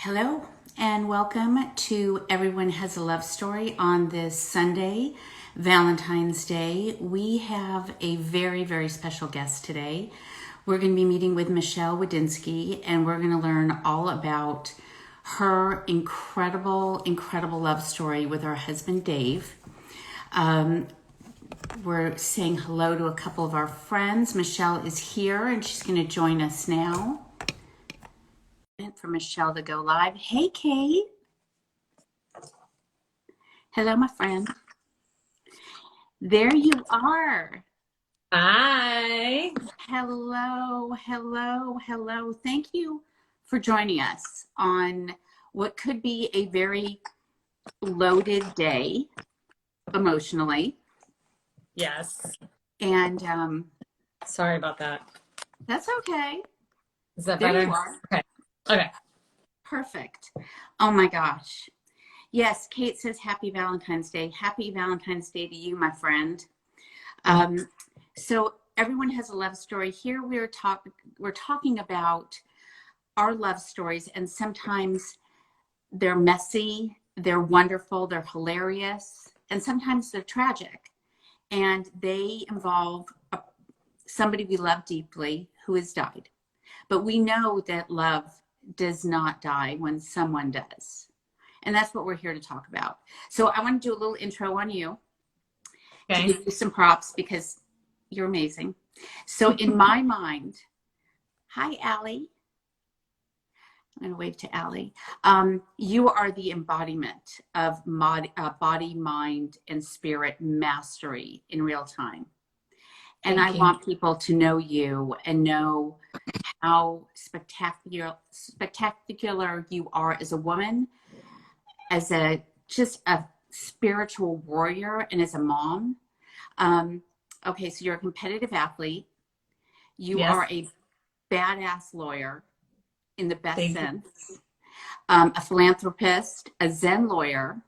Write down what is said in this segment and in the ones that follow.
Hello, and welcome to Everyone Has a Love Story on this Sunday, Valentine's Day. We have a very, very special guest today. We're going to be meeting with Michelle Wodynski, and we're going to learn all about her incredible, incredible love story with her husband, Dave. We're saying hello to a couple of our friends. Michelle is here, and she's going to join us now. For Michelle to go live. Hey, Kate. Hello, my friend. There you are. Hi. Hello, hello, hello. Thank you for joining us on what could be a very loaded day emotionally. Yes. And Sorry about that. that's okay. Is that There better? you are. Okay. Okay. Perfect. Oh my gosh. Yes, Kate says happy Valentine's Day. Happy Valentine's Day to you, my friend. So everyone has a love story. Here we're talking about our love stories, and sometimes they're messy, they're wonderful, they're hilarious, and sometimes they're tragic. And they involve somebody we love deeply who has died. But we know that love does not die when someone does. And that's what we're here to talk about. So I want to do a little intro on you to give you some props because you're amazing. So in my mind, hi, Allie. I'm going to wave to Allie. You are the embodiment of body, mind, and spirit mastery in real time. And I want people to know you and know how spectacular you are as a woman, as just a spiritual warrior, and as a mom. Okay, so you're a competitive athlete. You are a badass lawyer in the best sense. A philanthropist, a Zen lawyer.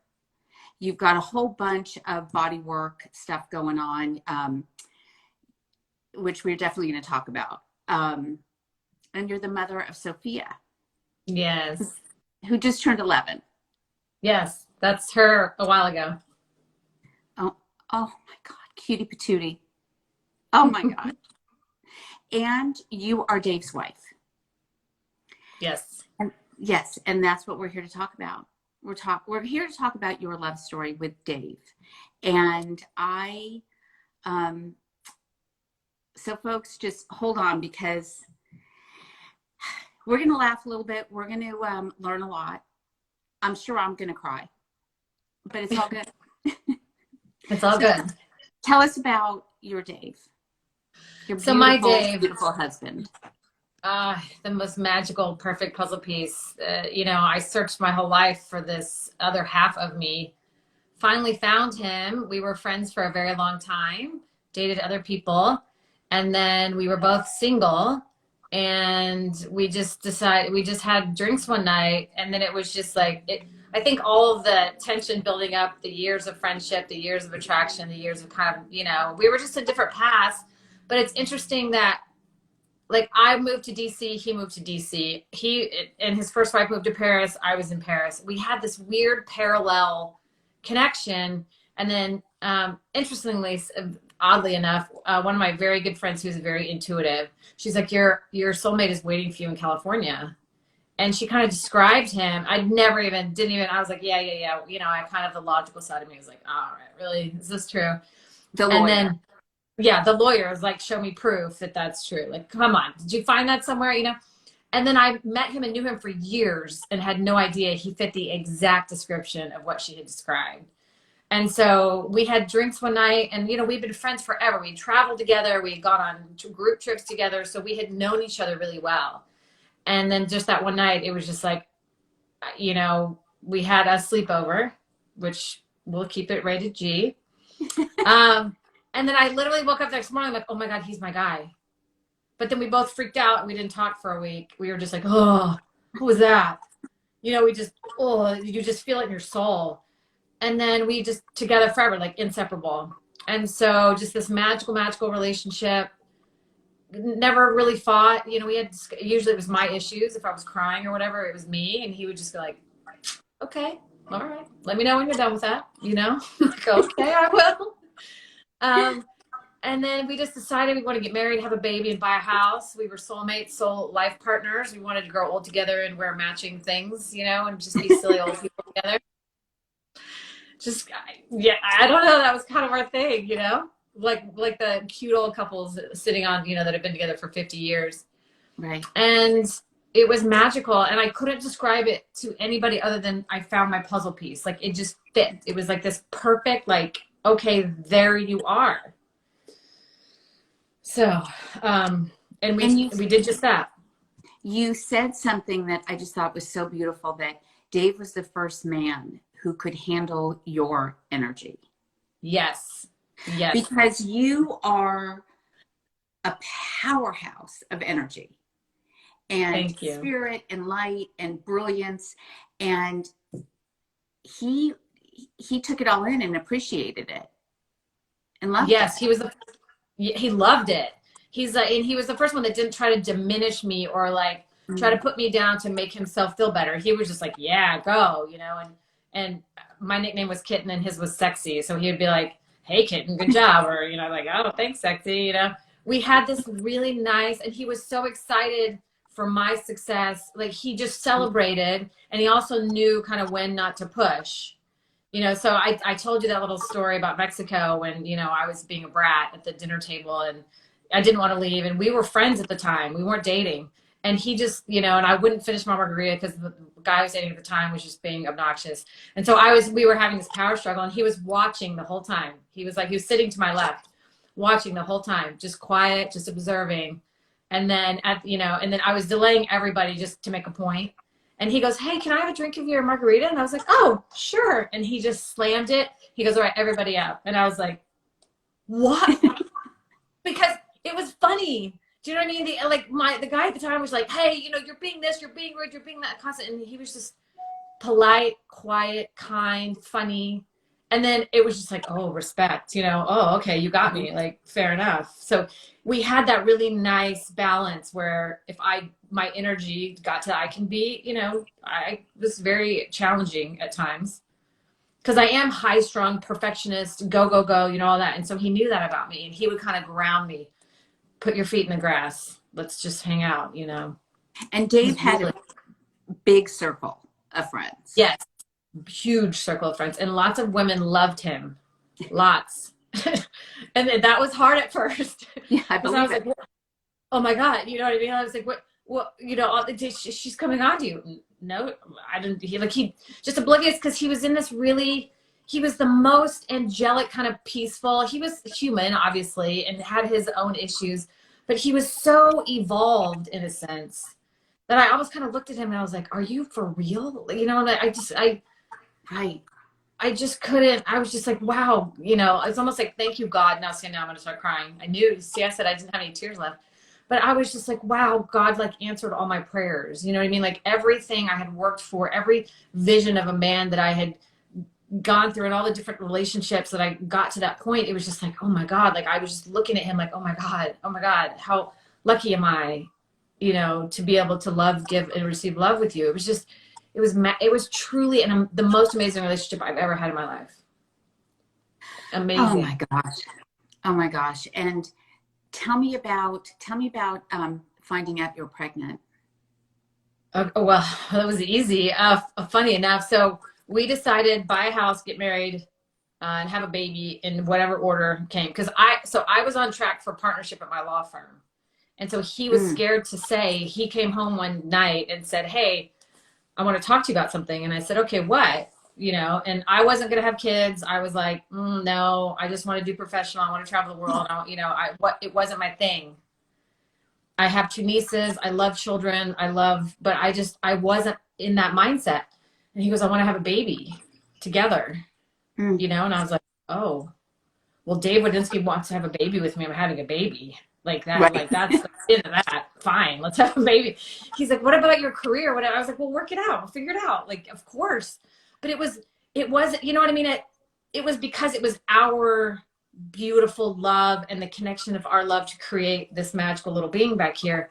You've got a whole bunch of body work stuff going on, which we're definitely going to talk about. And you're the mother of Sophia. Yes. Who just turned 11. Yes, that's her a while ago. Oh my God, cutie patootie. Oh my God. And you are Dave's wife. Yes. Yes, and that's what we're here to talk about. We're here to talk about your love story with Dave. And so folks, just hold on because we're going to laugh a little bit. We're going to learn a lot. I'm sure I'm going to cry, but it's all good. It's all good. Tell us about your Dave. Your beautiful, my Dave, beautiful husband. The most magical, perfect puzzle piece. I searched my whole life for this other half of me. Finally found him. We were friends for a very long time, dated other people, and then we were both single. And we just had drinks one night, and then it was just like I think all of the tension building up, the years of friendship, the years of attraction, the years of kind of, we were just in different paths. But it's interesting that, like, I moved to DC, he moved to DC. He and his first wife moved to Paris. I was in Paris. We had this weird parallel connection. And then, interestingly, oddly enough, one of my very good friends who's very intuitive, she's like, your soulmate is waiting for you in California. And she kind of described him. I was like, yeah. I kind of, the logical side of me was like, all right, really? Is this true? The lawyer. And then, the lawyer was like, show me proof that that's true. Like, come on, did you find that somewhere? And then I met him and knew him for years and had no idea he fit the exact description of what she had described. And so we had drinks one night, and, we've been friends forever. We traveled together. We had gone on group trips together. So we had known each other really well. And then just that one night, it was just like, we had a sleepover, which we'll keep it rated G. And then I literally woke up the next morning, like, oh my God, he's my guy. But then we both freaked out and we didn't talk for a week. We were just like, oh, who was that? You just feel it in your soul. And then we just together forever, like inseparable. And so just this magical, magical relationship. never really fought. You know, we had, usually it was my issues. If I was crying or whatever, it was me. And he would just be like, okay, all right, let me know when you're done with that, you know? Like, okay, I will. And then we just decided we want to get married, have a baby, and buy a house. We were soulmates, soul life partners. We wanted to grow old together and wear matching things, you know, and just be silly old people together. Just, yeah, I don't know. That was kind of our thing, you know, like the cute old couples sitting on, you know, that have been together for 50 years. Right. And it was magical. And I couldn't describe it to anybody other than I found my puzzle piece. Like it just fit. It was like this perfect, like, okay, there you are. So, and we did just that. You said something that I just thought was so beautiful, that Dave was the first man who could handle your energy. Yes. Yes. Because you are a powerhouse of energy and spirit and light and brilliance. And he took it all in and appreciated it and loved it. Yes, he loved it. And he was the first one that didn't try to diminish me or like try to put me down to make himself feel better. He was just like, yeah, go, you know, and my nickname was Kitten and his was Sexy. So he would be like, hey, Kitten, good job. Or, you know, like, oh, thanks, Sexy. You know, we had this really nice, and he was so excited for my success. Like he just celebrated, and he also knew kind of when not to push. You know, so I told you that little story about Mexico when, you know, I was being a brat at the dinner table and I didn't want to leave. And we were friends at the time. We weren't dating. And he just, you know, and I wouldn't finish my margarita because the guy I was dating at the time was just being obnoxious. And so we were having this power struggle, and he was watching the whole time. He was sitting to my left, watching the whole time, just quiet, just observing. And then and then I was delaying everybody just to make a point. And he goes, hey, can I have a drink of your margarita? And I was like, oh, sure. And he just slammed it. He goes, all right, everybody out. And I was like, what? Because it was funny. Do you know what I mean? The guy at the time was like, hey, you know, you're being this, you're being rude, you're being that constant. And he was just polite, quiet, kind, funny. And then it was just like, oh, respect, you know, oh, okay, you got me, like, fair enough. So we had that really nice balance where if my energy got to, I can be, you know, I was very challenging at times because I am high strung, perfectionist, go, go, go, you know, all that. And so he knew that about me, and he would kind of ground me, put your feet in the grass. Let's just hang out, you know. And Dave had a big circle of friends. Yes. Huge circle of friends, and lots of women loved him. Lots. And that was hard at first. Yeah, I believe it. Like, oh my God, you know what I mean? I was like, what, you know, she's coming on to you. No, I didn't. He just oblivious because he was in this he was the most angelic, kind of peaceful. He was human, obviously, and had his own issues, but he was so evolved in a sense that I almost kind of looked at him and I was like, are you for real? You know, and I just couldn't. I was just like, wow, you know, it's almost like, thank you, God. Now I'm going to start crying. I said I didn't have any tears left, but I was just like, wow, God, like, answered all my prayers. You know what I mean? Like, everything I had worked for, every vision of a man that I had gone through and all the different relationships that I got to that point, it was just like, oh my God, like, I was just looking at him like, oh my God, how lucky am I, you know, to be able to love, give, and receive love with you. It was just, it was truly the most amazing relationship I've ever had in my life. Amazing. Oh my gosh. And tell me about finding out you're pregnant. Well, that was easy. Funny enough. So we decided buy a house, get married, and have a baby in whatever order came. Cause I was on track for partnership at my law firm. And so he was scared to say. He came home one night and said, hey, I want to talk to you about something. And I said, okay, what? You know, and I wasn't going to have kids. I was like, no, I just want to do professional. I want to travel the world. It wasn't my thing. I have 2 nieces. I love children. But I wasn't in that mindset. And he goes, I want to have a baby together, you know? And I was like, oh, well, Dave Wodynski wants to have a baby with me. I'm having a baby. Like that, right. Like that's into that. Fine, let's have a baby. He's like, what about your career? Whatever. I was like, well, work it out. We'll figure it out. Like, of course. But it was, you know what I mean? It was because it was our beautiful love and the connection of our love to create this magical little being back here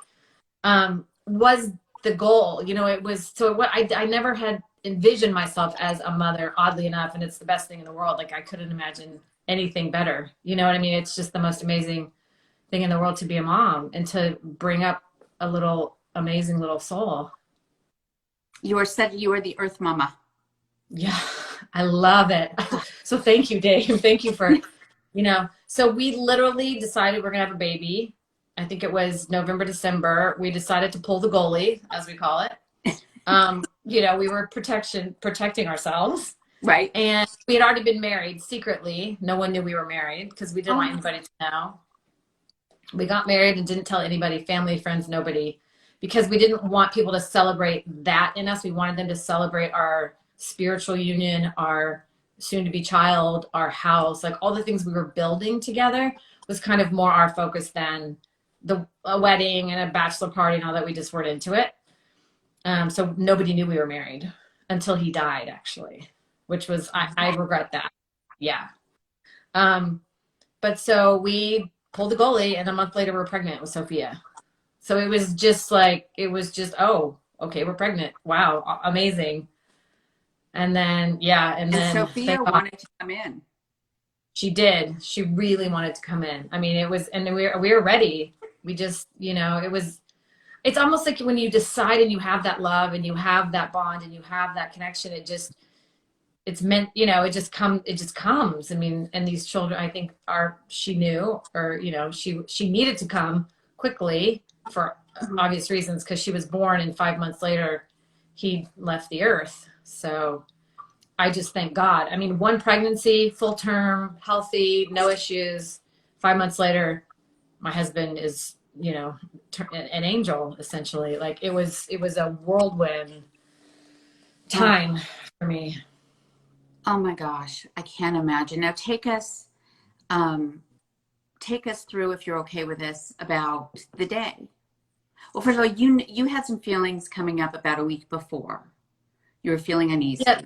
was the goal. You know, it was, so what I never had envisioned myself as a mother, oddly enough, and it's the best thing in the world. Like I couldn't imagine anything better. You know what I mean? It's just the most amazing thing in the world to be a mom and to bring up a little amazing little soul. You were the Earth Mama. Yeah, I love it. So thank you, Dave. Thank you for, you know, so we literally decided we're gonna have a baby. I think it was November, December. We decided to pull the goalie, as we call it. You know, we were protecting ourselves. Right. And we had already been married secretly. No one knew we were married because we didn't want anybody to know. We got married and didn't tell anybody, family, friends, nobody, because we didn't want people to celebrate that in us. We wanted them to celebrate our spiritual union, our soon to be child, our house, like all the things we were building together was kind of more our focus than a wedding and a bachelor party and all that. We just weren't into it. So nobody knew we were married until he died, actually, which was, I regret that. Yeah. But so we pulled the goalie and a month later we're pregnant with Sophia. So it was just like, oh, okay, we're pregnant. Wow. Amazing. And then, yeah. And then Sophia wanted to come in. She did. She really wanted to come in. I mean, it was, and we were ready. We just, you know, it's almost like when you decide and you have that love and you have that bond and you have that connection, it's meant, you know, it just comes. I mean, and these children, I think she knew, or, you know, she needed to come quickly for obvious reasons, because she was born and 5 months later he left the earth. So I just thank God. I mean, one pregnancy, full term, healthy, no issues. 5 months later, my husband is, you know, an angel, essentially. Like it was a whirlwind time for me. Oh my gosh, I can't imagine. Now take us through, if you're okay with this, about the day. Well, first of all, you had some feelings coming up about a week before. You were feeling uneasy. Yeah,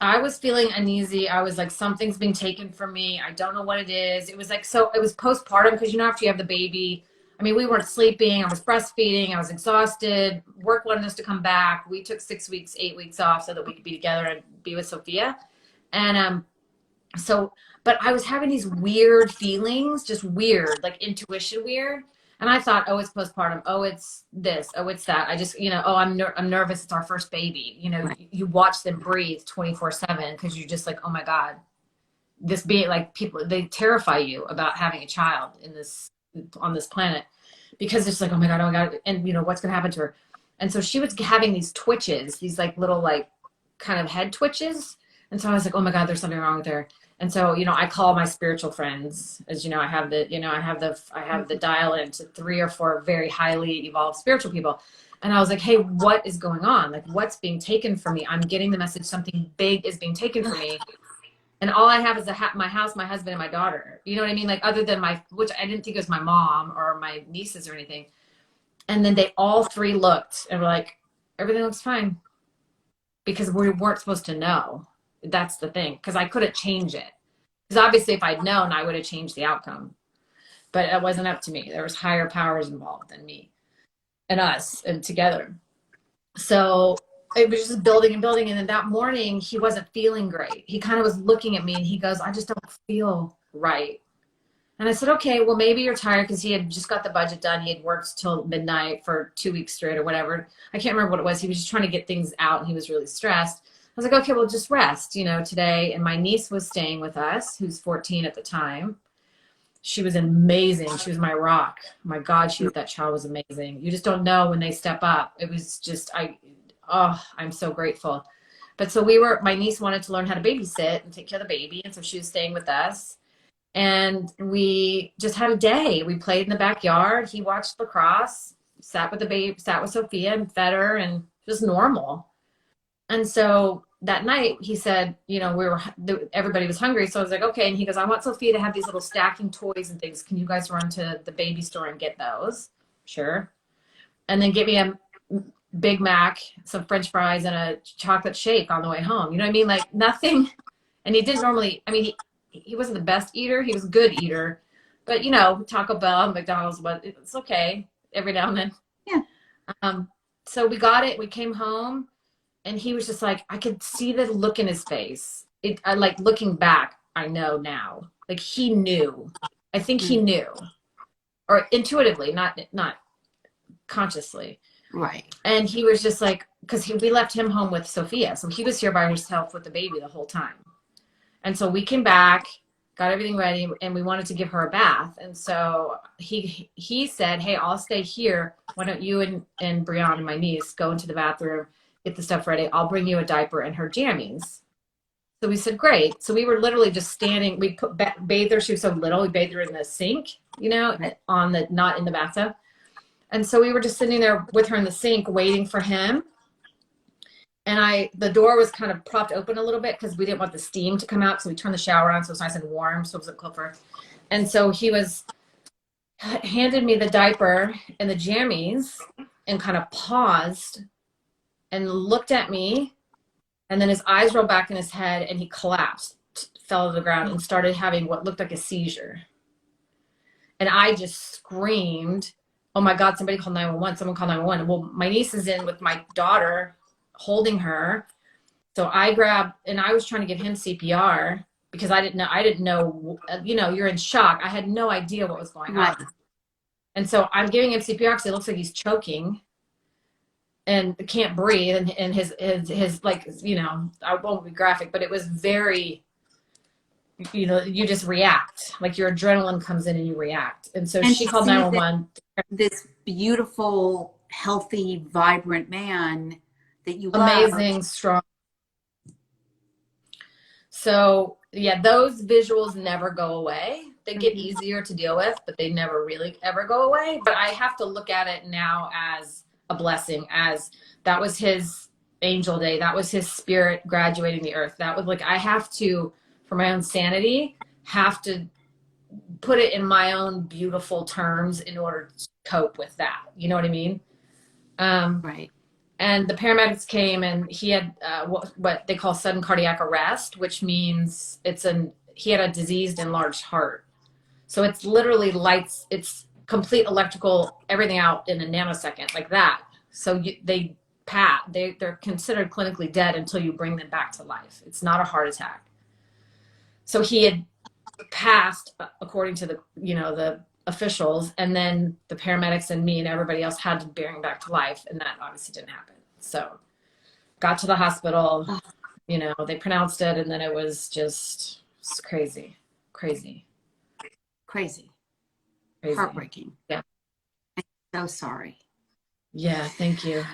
I was feeling uneasy. I was like, something's being taken from me. I don't know what it is. It was like, so it was postpartum, because you know, after you have the baby, I mean, we weren't sleeping. I was breastfeeding. I was exhausted. Work wanted us to come back. We took 6 weeks, 8 weeks off so that we could be together and be with Sophia. And so, but I was having these weird feelings, just weird, like intuition weird. And I thought, oh, it's postpartum. Oh, it's this. Oh, it's that. I just, you know, oh, I'm nervous. It's our first baby. You know, Right. you watch them breathe 24/7 because you're just like, oh my God, this being like, people, they terrify you about having a child on this planet, because it's like, oh my God. And you know, what's going to happen to her? And so she was having these twitches, these like little, like kind of head twitches. And so I was like, oh my God, there's something wrong with her. And so, you know, I call my spiritual friends, as you know, I have the dial into 3 or 4 very highly evolved spiritual people. And I was like, hey, what is going on? Like, what's being taken from me? I'm getting the message something big is being taken from me. And all I have is my house, my husband, and my daughter. You know what I mean? Like, other than which I didn't think it was my mom or my nieces or anything. And then they all 3 looked and were like, everything looks fine. Because we weren't supposed to know. That's the thing. Because I couldn't change it. Because obviously if I'd known, I would have changed the outcome. But it wasn't up to me. There was higher powers involved than me and us and together. So it was just building and building. And then that morning, he wasn't feeling great. He kind of was looking at me and he goes, I just don't feel right. And I said, okay, well, maybe you're tired, because he had just got the budget done. He had worked till midnight for 2 weeks straight or whatever. I can't remember what it was. He was just trying to get things out and he was really stressed. I was like, okay, well, just rest, you know, today. And my niece was staying with us, who's 14 at the time. She was amazing. She was my rock. My God, that child was amazing. You just don't know when they step up. It was just, I'm so grateful. But so my niece wanted to learn how to babysit and take care of the baby. And so she was staying with us. And we just had a day. We played in the backyard. He watched lacrosse, sat with Sophia and fed her, and just normal. And so that night he said, you know, everybody was hungry. So I was like, okay. And he goes, I want Sophia to have these little stacking toys and things. Can you guys run to the baby store and get those? Sure. And then get me a Big Mac, some French fries, and a chocolate shake on the way home. You know what I mean? Like nothing. And he didn't normally, I mean, he wasn't the best eater. He was a good eater, but you know, Taco Bell, McDonald's, but it's okay every now and then. Yeah. So we got it. We came home, and he was just like, I could see the look in his face. I like looking back. I know now. Like he knew. I think he knew, or intuitively, not consciously. Right. And he was just like, because we left him home with Sophia, so he was here by himself with the baby the whole time. And so we came back, got everything ready, and we wanted to give her a bath. And so he said, hey, I'll stay here. Why don't you and Brianna, my niece, go into the bathroom, get the stuff ready. I'll bring you a diaper and her jammies. So we said, great. So we were literally just standing. We bathed her. She was so little. We bathed her in the sink, you know, not in the bathtub. And so we were just sitting there with her in the sink waiting for him. And the door was kind of propped open a little bit because we didn't want the steam to come out. So we turned the shower on so it was nice and warm so it wasn't cold for her. And so he handed me the diaper and the jammies and kind of paused and looked at me. And then his eyes rolled back in his head and he collapsed, fell to the ground and started having what looked like a seizure. And I just screamed, oh my God, somebody call 911, someone call 911. Well, my niece is in with my daughter holding her. So I grabbed, and I was trying to give him CPR because I didn't know, you know, you're in shock. I had no idea what was going on. And so I'm giving him CPR because it looks like he's choking and can't breathe. And his like, you know, I won't be graphic, but it was very, you know, you just react, like your adrenaline comes in and you react. And so she called 911. This beautiful, healthy, vibrant man that you amazing, love. Strong. So yeah, those visuals never go away. They get easier to deal with, but they never really ever go away. But I have to look at it now as a blessing, as that was his angel day. That was his spirit graduating the earth. That was like, I have to, for my own sanity, have to put it in my own beautiful terms in order to cope with that. You know what I mean? Right. And the paramedics came and he had what they call sudden cardiac arrest, which means he had a diseased enlarged heart. So it's literally it's complete electrical, everything out in a nanosecond like that. So they're considered clinically dead until you bring them back to life. It's not a heart attack. So he had passed according to the officials, and then the paramedics and me and everybody else had to bring him back to life, and that obviously didn't happen. So got to the hospital, you know, they pronounced it, and then it was just crazy. Heartbreaking. Yeah. I'm so sorry. Yeah, thank you.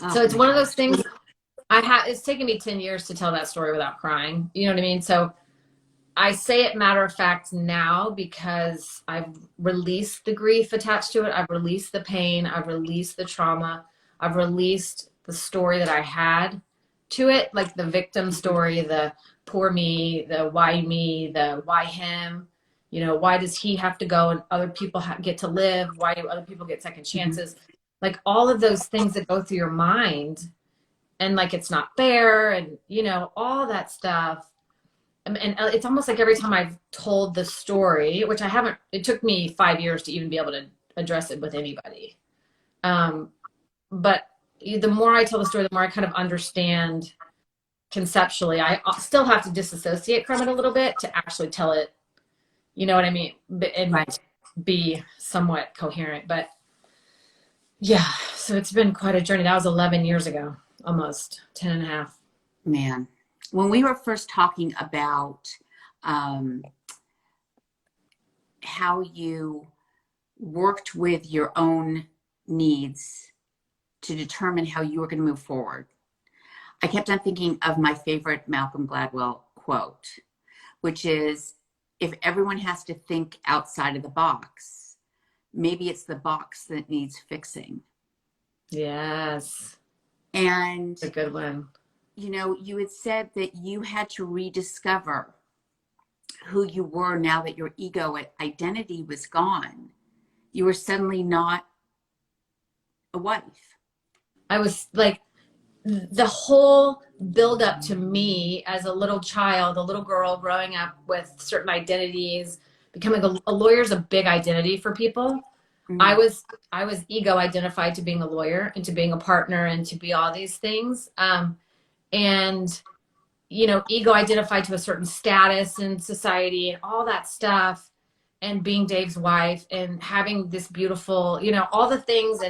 Oh, so it's one of those things it's taken me 10 years to tell that story without crying. You know what I mean? So I say it matter of fact now because I've released the grief attached to it. I've released the pain. I've released the trauma. I've released the story that I had to it, like the victim story, the poor me, the why me, the why him, you know, why does he have to go and other people get to live? Why do other people get second chances? Like all of those things that go through your mind and like, it's not fair. And, you know, all that stuff. And it's almost like every time I've told the story, which I haven't, it took me 5 years to even be able to address it with anybody. But the more I tell the story, the more I kind of understand conceptually. I still have to disassociate from it a little bit to actually tell it, you know what I mean? And be somewhat coherent. But yeah, so it's been quite a journey. That was 11 years ago, almost 10 and a half. Man. When we were first talking about how you worked with your own needs to determine how you were going to move forward, I kept on thinking of my favorite Malcolm Gladwell quote, which is, if everyone has to think outside of the box, maybe it's the box that needs fixing. Yes. And it's a good one. You know, you had said that you had to rediscover who you were now that your ego identity was gone. You were suddenly not a wife. I was like, the whole build up to me as a little child, a little girl growing up with certain identities. Becoming a lawyer is a big identity for people. I Mhm. was ego identified to being a lawyer and to being a partner and to be all these things. And ego identified to a certain status in society and all that stuff, and being Dave's wife and having this beautiful, all the things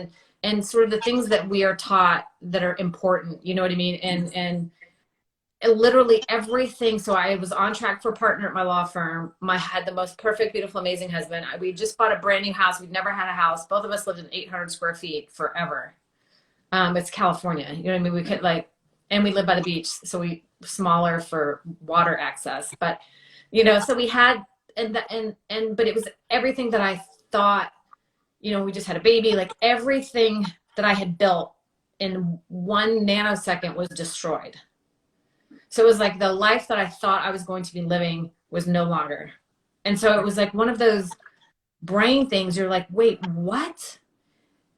and sort of the things that we are taught that are important, you know what I mean? And literally everything. So I was on track for a partner at my law firm. Had the most perfect, beautiful, amazing husband. We just bought a brand new house. We'd never had a house. Both of us lived in 800 square feet forever. It's California, you know what I mean? We could and we live by the beach, so we smaller for water access. But so we had but it was everything that I thought. We just had a baby. Like everything that I had built in 1 nanosecond was destroyed. So it was like the life that I thought I was going to be living was no longer. And so it was like one of those brain things. You're like, wait, what?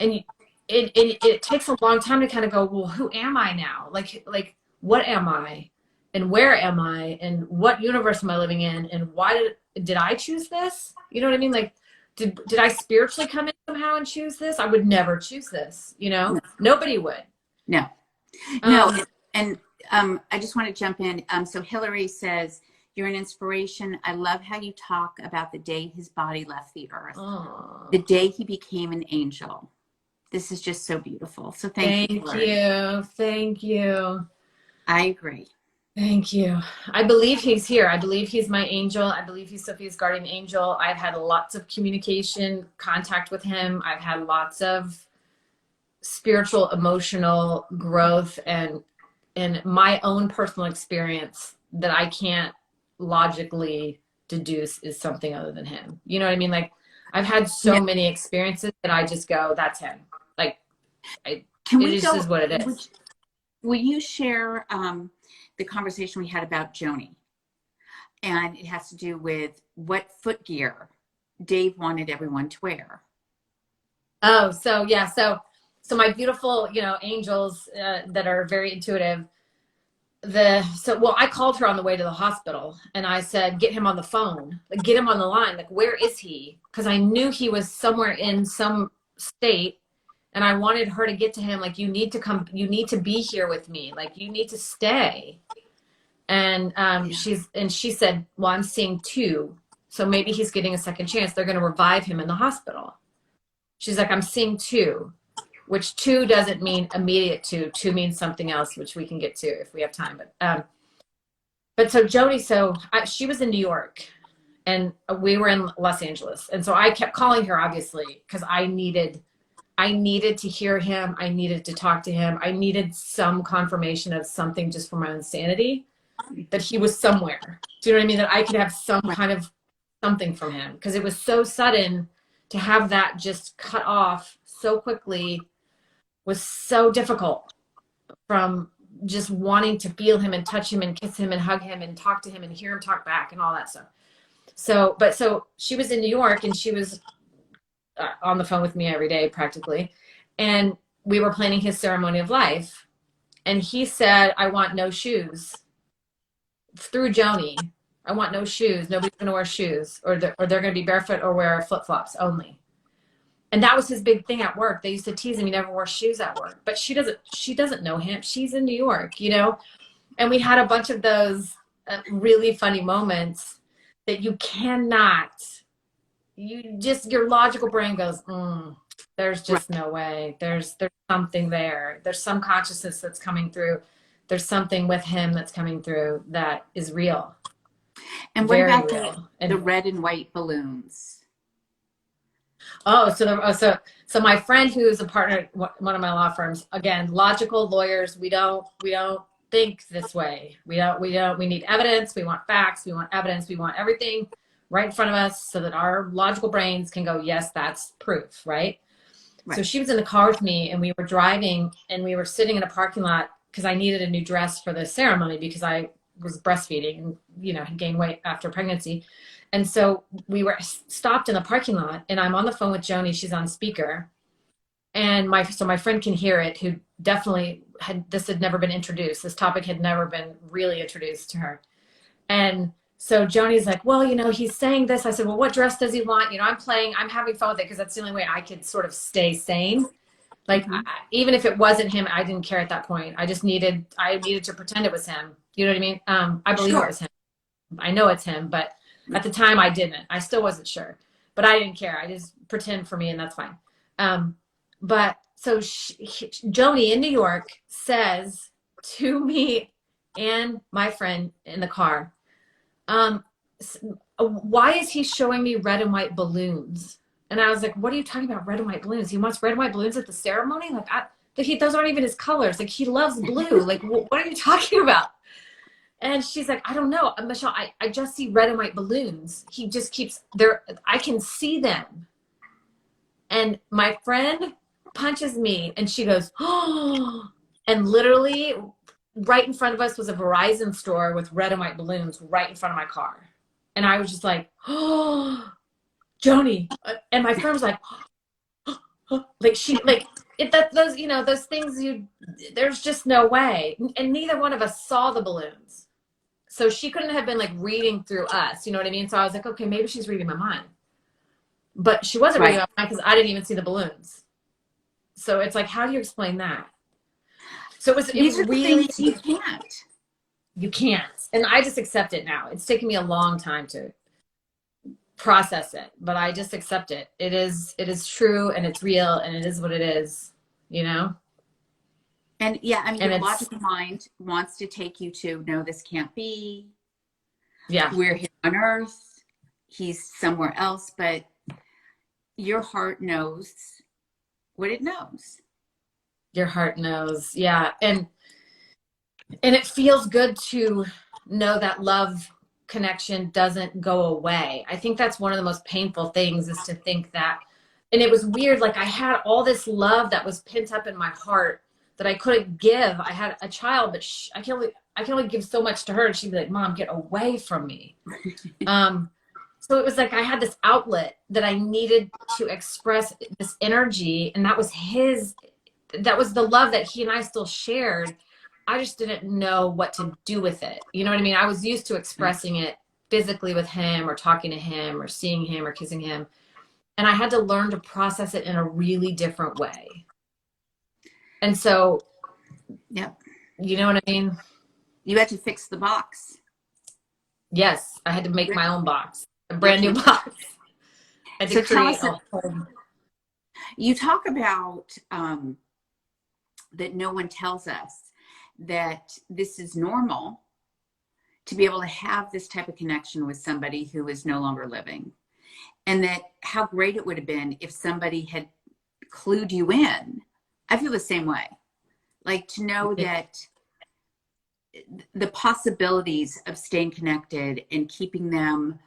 And it takes a long time to kind of go, well, who am I now? Like what am I? And where am I? And what universe am I living in? And why did I choose this? You know what I mean? Like, did I spiritually come in somehow and choose this? I would never choose this, No, Nobody would. no, no. And I just want to jump in. So Hillary says, you're an inspiration. I love how you talk about the day his body left the earth, the day he became an angel. This is just so beautiful. So thank you. Thank you. I agree. Thank you. I believe he's here. I believe he's my angel. I believe he's Sophia's guardian angel. I've had lots of communication, contact with him. I've had lots of spiritual, emotional growth and my own personal experience that I can't logically deduce is something other than him. You know what I mean? Like I've had so many experiences that I just go, that's him. Like it just is what it is. Will you share the conversation we had about Joni? And it has to do with what foot gear Dave wanted everyone to wear. Oh, so yeah. So my beautiful, angels that are very intuitive. I called her on the way to the hospital and I said, get him on the phone, like get him on the line. Like, where is he? Because I knew he was somewhere in some state and I wanted her to get to him. Like, you need to come, you need to be here with me. Like, you need to stay. And she said, well, I'm seeing 2. So maybe he's getting a second chance. They're going to revive him in the hospital. She's like, I'm seeing 2. Which 2 doesn't mean immediate 2. 2 means something else, which we can get to if we have time. But so Joni, she was in New York and we were in Los Angeles. And so I kept calling her, obviously, because I needed to hear him. I needed to talk to him. I needed some confirmation of something just for my own sanity, that he was somewhere. Do you know what I mean? That I could have some kind of something from him. Because it was so sudden to have that just cut off so quickly. Was so difficult, from just wanting to feel him and touch him and kiss him and hug him and talk to him and hear him talk back and all that stuff. So she was in New York and she was on the phone with me every day practically. And we were planning his ceremony of life. And he said, I want no shoes. Through Joni, I want no shoes. Nobody's going to wear shoes, or they're going to be barefoot or wear flip-flops only. And that was his big thing at work. They used to tease him, he never wore shoes at work. But she doesn't know him. She's in New York, And we had a bunch of those really funny moments that you cannot, your logical brain goes, there's just no way. There's something there. There's some consciousness that's coming through. There's something with him that's coming through that is real. And what about the red and white balloons? Oh, so my friend who's a partner at one of my law firms, again, logical lawyers, we don't think this way. We need evidence. We want facts. We want evidence. We want everything right in front of us so that our logical brains can go, yes, that's proof, right? So she was in the car with me and we were driving and we were sitting in a parking lot because I needed a new dress for the ceremony because I was breastfeeding and, had gained weight after pregnancy. And so we were stopped in the parking lot and I'm on the phone with Joni. She's on speaker. And my friend can hear it, who definitely had never been introduced. This topic had never been really introduced to her. And so Joni's like, well, he's saying this. I said, well, what dress does he want? I'm having fun with it because that's the only way I could sort of stay sane. Like, Mm-hmm. even if it wasn't him, I didn't care at that point. I needed to pretend it was him. You know what I mean? I believe it Sure. was him. I know it's him, but at the time I didn't. I still wasn't sure, but I didn't care. I just pretend for me, and that's fine. But so Joni in New York says to me and my friend in the car, why is he showing me red and white balloons? And I was like, what are you talking about, red and white balloons? He wants red and white balloons at the ceremony? Like, those aren't even his colors. Like, he loves blue. Like, what are you talking about? And she's like, I don't know, Michelle, I just see red and white balloons. He just keeps there. I can see them. And my friend punches me and she goes, oh, and literally right in front of us was a Verizon store with red and white balloons right in front of my car. And I was just like, oh, Joni. And my friend was like, like those things there's just no way. And neither one of us saw the balloons. So she couldn't have been like reading through us. You know what I mean? So I was like, okay, maybe she's reading my mind. But she wasn't reading my mind because I didn't even see the balloons. So it's like, how do you explain that? So it was These are the really, things you can't. you can't. And I just accept it now. It's taken me a long time to process it, but I just accept it. It is true, and it's real, and it is what it is, And yeah, I mean, And your it's, logical mind wants to take you to, no, this can't be. yeah, We're here on earth. He's somewhere else. But your heart knows what it knows. your heart knows. Yeah. And it feels good to know that love connection doesn't go away. I think that's one of the most painful things, is to think that. And it was weird. Like, I had all this love that was pent up in my heart that I couldn't give. I had a child, but I can only give so much to her. And she'd be like, Mom, get away from me. So it was like I had this outlet that I needed to express this energy. And that was the love that he and I still shared. I just didn't know what to do with it. You know what I mean? I was used to expressing it physically with him, or talking to him, or seeing him, or kissing him. And I had to learn to process it in a really different way. And so, Yep. you know what I mean? You had to fix the box. Yes, I had to make my own box, a brand new box. I had to create a home. You talk about that no one tells us that this is normal, to be able to have this type of connection with somebody who is no longer living. And that how great it would have been if somebody had clued you in. I feel the same way. Like, to know that the possibilities of staying connected and keeping them,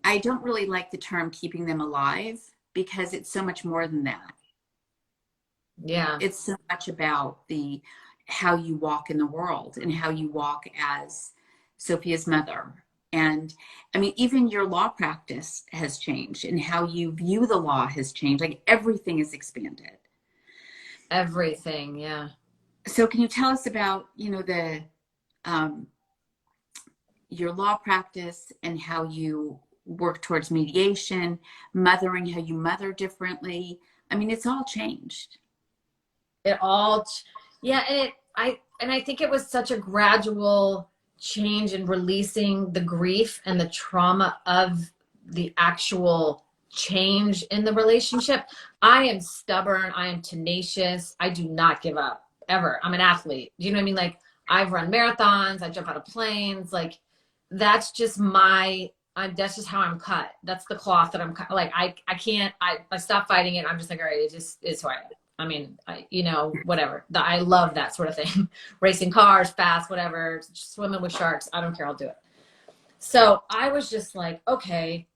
I don't really like the term keeping them alive, because it's so much more than that. Yeah. It's so much about how you walk in the world, and how you walk as Sophia's mother. And I mean, even your law practice has changed, and how you view the law has changed. Like, everything is expanded. Everything. Yeah. So can you tell us about, your law practice, and how you work towards mediation, mothering, how you mother differently? I mean, it's all changed. Yeah. And I think it was such a gradual change in releasing the grief and the trauma of the actual change in the relationship. I am stubborn. I am tenacious. I do not give up, ever. I'm an athlete. Do you know what I mean? Like, I've run marathons. I jump out of planes. Like, that's just that's just how I'm cut. That's the cloth that I'm cut. Like, I can't, I stop fighting it. I'm just like, all right, it just is who I am. I mean, whatever. I love that sort of thing. Racing cars, fast, whatever, swimming with sharks. I don't care. I'll do it. So I was just like, okay,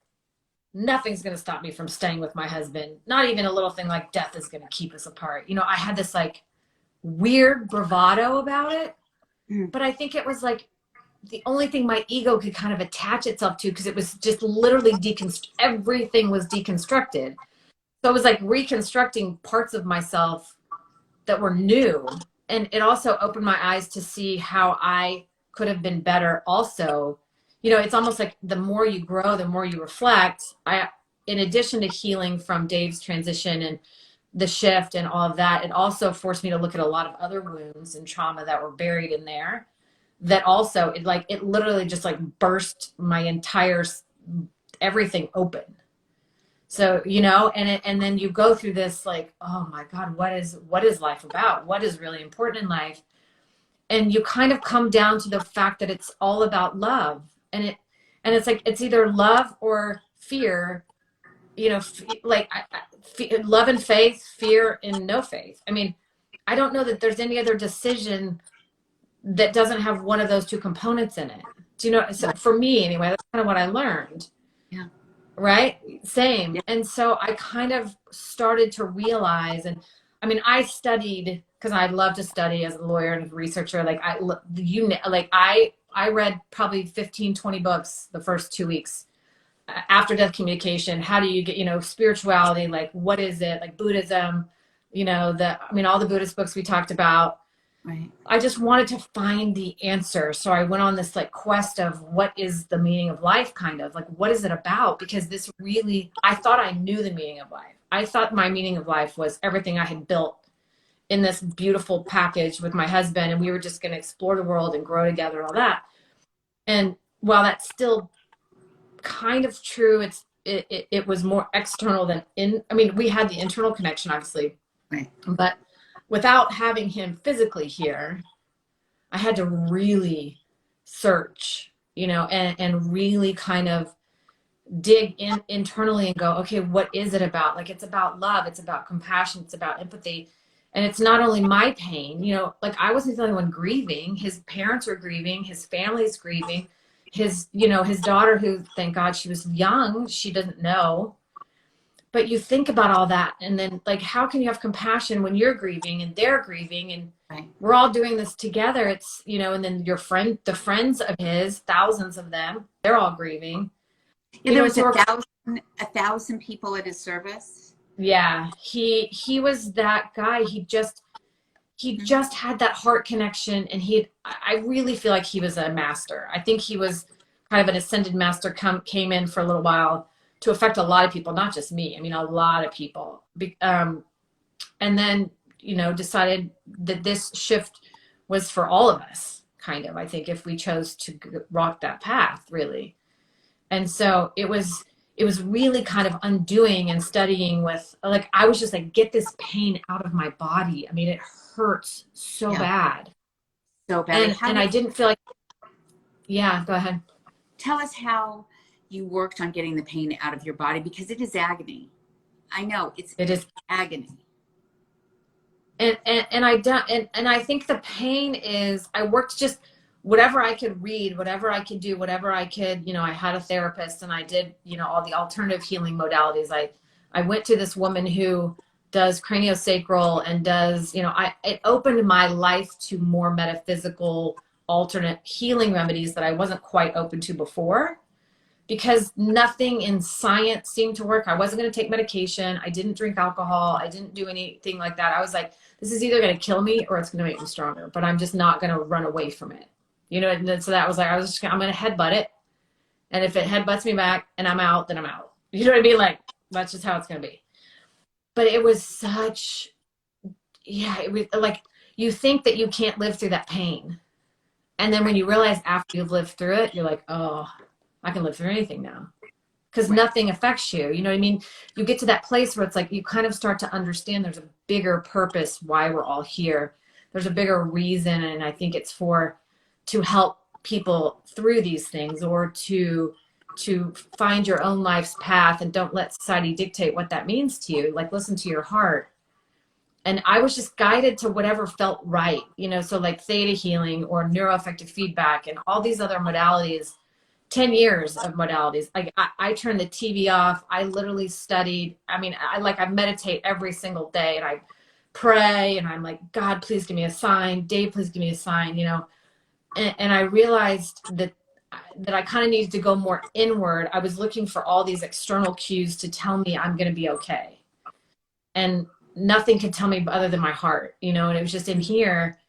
nothing's going to stop me from staying with my husband. Not even a little thing like death is going to keep us apart. I had this like weird bravado about it, but I think it was like the only thing my ego could kind of attach itself to, because it was just literally everything was deconstructed. So it was like reconstructing parts of myself that were new. And it also opened my eyes to see how I could have been better also. You know, it's almost like the more you grow, the more you reflect. In addition to healing from Dave's transition and the shift and all of that, it also forced me to look at a lot of other wounds and trauma that were buried in there. That also, it literally just like burst my entire everything open. So, you know, and then you go through this like, oh my God, what is life about? What is really important in life? And you kind of come down to the fact that it's all about love. And it's like, it's either love or fear, you know, love and faith, fear and no faith. I mean, I don't know that there's any other decision that doesn't have one of those two components in it. Do you know? So for me, anyway, that's kind of what I learned. Yeah. Right? Same. Yeah. And so I kind of started to realize, and I mean, I studied because I love to study as a lawyer and a researcher. Like I read probably 15, 20 books the first 2 weeks. After death communication, how do you get, you know, spirituality, like what is it, like Buddhism, you know, all the Buddhist books we talked about. Right. I just wanted to find the answer. So I went on this like quest of what is the meaning of life, kind of like, what is it about? Because this really, I thought I knew the meaning of life. I thought my meaning of life was everything I had built in this beautiful package with my husband, and we were just going to explore the world and grow together and all that. And while that's still kind of true, it was more external than we had the internal connection, obviously. Right. But without having him physically here, I had to really search, you know, and really kind of dig in internally and go, okay, what is it about? Like, it's about love. It's about compassion. It's about empathy. And it's not only my pain, you know, like I wasn't the only one grieving. His parents were grieving. His family's grieving. His daughter, who, thank God she was young, she doesn't know. But you think about all that, and then like, how can you have compassion when you're grieving and they're grieving, and Right. we're all doing this together? It's, you know, and then the friends of his, thousands of them, they're all grieving. Yeah, there was 1,000 people at his service. Yeah, he was that guy. He just had that heart connection, and I really feel like he was a master. I think he was kind of an ascended master, came in for a little while to affect a lot of people, not just me. I mean, a lot of people. And then, you know, decided that this shift was for all of us, kind of, I think, if we chose to rock that path, really. And so it was really kind of undoing and studying with, like, I was just like, get this pain out of my body. I mean, it hurts so bad. So bad. And I didn't feel like, yeah, go ahead. Tell us how you worked on getting the pain out of your body, because it is agony. I know it is agony. And I think the pain is, I worked just whatever I could read, whatever I could do, whatever I could, you know, I had a therapist, and I did, you know, all the alternative healing modalities. I went to this woman who does craniosacral and does, you know, it opened my life to more metaphysical alternate healing remedies that I wasn't quite open to before, because nothing in science seemed to work. I wasn't going to take medication. I didn't drink alcohol. I didn't do anything like that. I was like, this is either going to kill me or it's going to make me stronger, but I'm just not going to run away from it. You know, and so that was like, I'm going to headbutt it. And if it headbutts me back and I'm out, then I'm out. You know what I mean? Like, that's just how it's going to be. But it was such, it was like, you think that you can't live through that pain. And then when you realize after you've lived through it, you're like, oh, I can live through anything now, because nothing affects you. You know what I mean? You get to that place where it's like, you kind of start to understand there's a bigger purpose why we're all here. There's a bigger reason. And I think it's to help people through these things, or to find your own life's path, and don't let society dictate what that means to you. Like, listen to your heart. And I was just guided to whatever felt right, you know, so like theta healing or neuroaffective feedback and all these other modalities, 10 years of modalities. Like, I turned the TV off. I literally studied. I mean, I meditate every single day, and I pray, and I'm like, God, please give me a sign. Dave, please give me a sign, you know. And I realized that I kind of needed to go more inward. I was looking for all these external cues to tell me I'm going to be okay. and nothing could tell me other than my heart, you know, and it was just in here.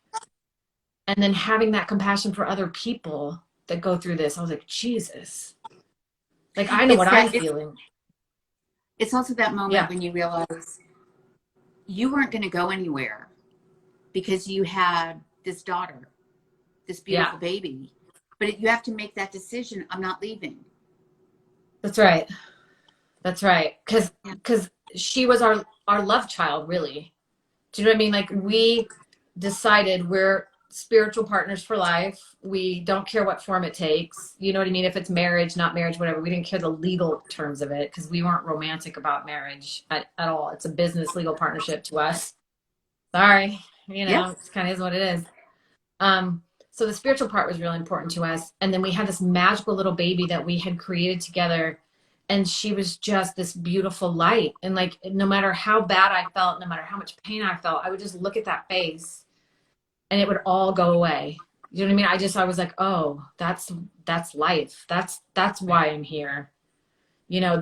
And then having that compassion for other people that go through this, I was like, Jesus, like, I know It's what I'm that feeling. it's also that moment Yeah. when you realize you weren't going to go anywhere because you had this daughter, this Yeah. beautiful baby. But you have to make that decision. I'm not leaving. That's right. That's right. Cause, Yeah. cause she was our love child, really. Do you know what I mean? Like, we decided we're spiritual partners for life. We don't care what form it takes. You know what I mean? If it's marriage, not marriage, whatever. We didn't care the legal terms of it because we weren't romantic about marriage at all. It's a business legal partnership to us. Sorry. You know, Yes. it's kind of is what it is. Um, so the spiritual part was really important to us. And then we had this magical little baby that we had created together. And she was just this beautiful light. And like, no matter how bad I felt, no matter how much pain I felt, I would just look at that face and it would all go away. You know what I mean? I was like, oh, that's life. That's why I'm here. You know,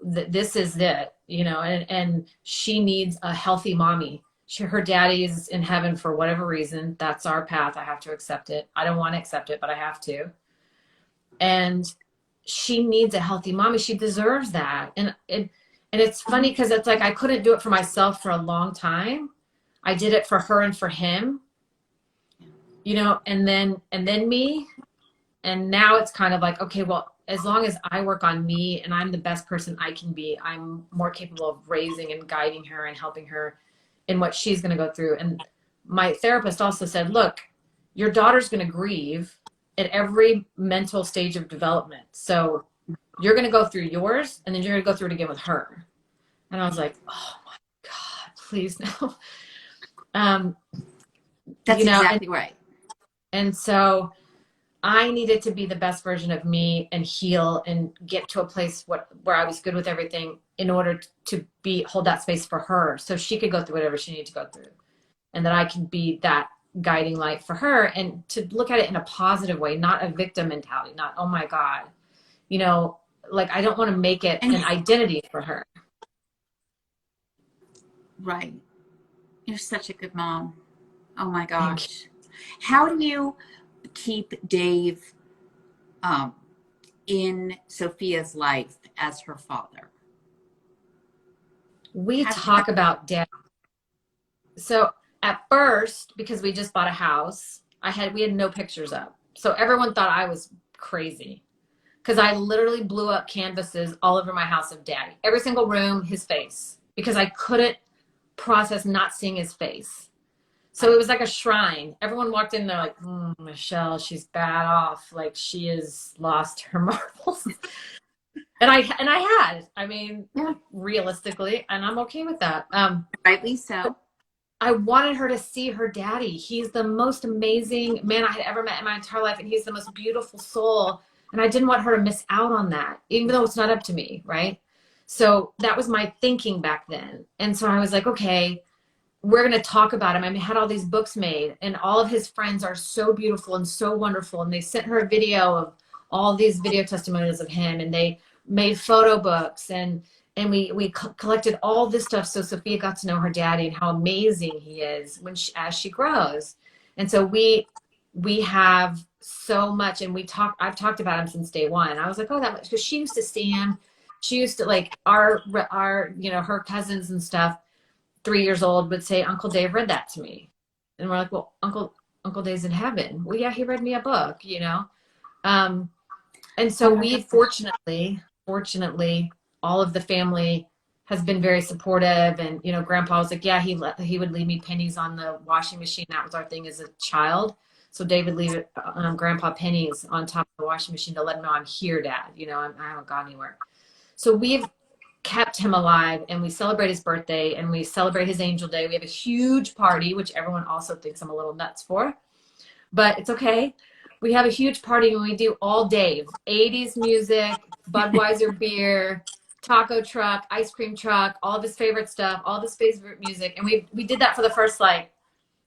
this is it, you know, and she needs a healthy mommy. Her daddy is in heaven for whatever reason. That's our path. I have to accept it. I don't want to accept it, but I have to. And she needs a healthy mommy. She deserves that. And it's funny because it's like I couldn't do it for myself for a long time. I did it for her and for him, you know, and then me. And now it's kind of like, okay, well, as long as I work on me and I'm the best person I can be, I'm more capable of raising and guiding her and helping her in what she's going to go through. And my therapist also said, look, your daughter's going to grieve at every mental stage of development. So you're going to go through yours and then you're going to go through it again with her. And I was like, oh my God, please no. Um, That's you know, exactly right. and so I needed to be the best version of me and heal and get to a place where I was good with everything in order to hold that space for her so she could go through whatever she needed to go through. And that I could be that guiding light for her and to look at it in a positive way, not a victim mentality, not, oh my God, you know, like I don't want to make it And an identity for her. right. You're such a good mom. Oh my Thank you. gosh. How do you keep Dave um, in Sophia's life as her father? We How, talk about death. So at first, because we just bought a house, we had no pictures up. So everyone thought I was crazy because I literally blew up canvases all over my house of daddy. Every single room, his face, because I couldn't process not seeing his face. So it was like a shrine. Everyone walked in there like, Michelle, she's bad off. Like she has lost her marbles. And I mean, yeah, realistically, and I'm okay with that. rightly so. I wanted her to see her daddy. He's the most amazing man I had ever met in my entire life. And he's the most beautiful soul. And I didn't want her to miss out on that, even though it's not up to me. Right. So that was my thinking back then. And so I was like, okay, we're going to talk about him. I had all these books made and all of his friends are so beautiful and so wonderful. And they sent her a video of all these video testimonials of him and they made photo books and we collected all this stuff so Sophia got to know her daddy and how amazing he is as she grows. And so we have so much and I've talked about him since day one. I was like, oh, that much, because she used to see him. She used to like our you know, her cousins and stuff, 3 years old would say, Uncle Dave read that to me. And we're like, well, Uncle Dave's in heaven. Well, yeah, he read me a book, you know? And so we fortunately, all of the family has been very supportive. And, you know, Grandpa was like, yeah, he would leave me pennies on the washing machine. That was our thing as a child. So Dave would leave Grandpa pennies on top of the washing machine to let him know I'm here, Dad. You know, I haven't gone anywhere. So we've kept him alive and we celebrate his birthday and we celebrate his angel day. We have a huge party, which everyone also thinks I'm a little nuts for, but it's okay. We have a huge party and we do all Dave, 80s music, Budweiser beer, taco truck, ice cream truck, all of his favorite stuff, all of his favorite music. And we did that for the first like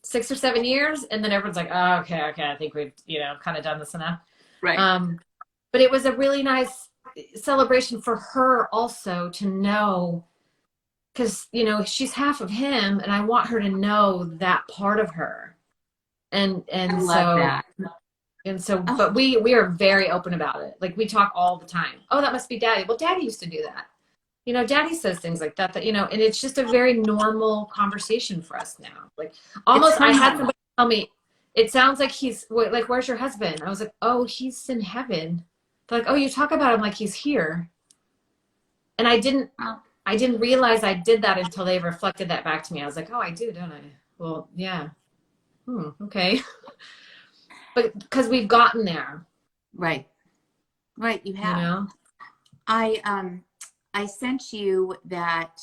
6 or 7 years. And then everyone's like, oh, okay. I think we've, you know, kind of done this enough. Right. But it was a really nice celebration for her also to know because, you know, she's half of him and I want her to know that part of her. And, I and love so, that. and so, Oh, but we are very open about it. Like we talk all the time. Oh, that must be daddy. Well, daddy used to do that. You know, daddy says things like that, you know, and it's just a very normal conversation for us now. Like it's almost, I had funny. somebody tell me, it sounds like like, where's your husband? I was like, oh, he's in heaven. They're like, oh, you talk about him like he's here. And Oh, I didn't realize I did that until they reflected that back to me. I was like, oh, I do, don't I? Well, yeah. Okay. But because we've gotten there, right. Right. You you have. know? I sent you that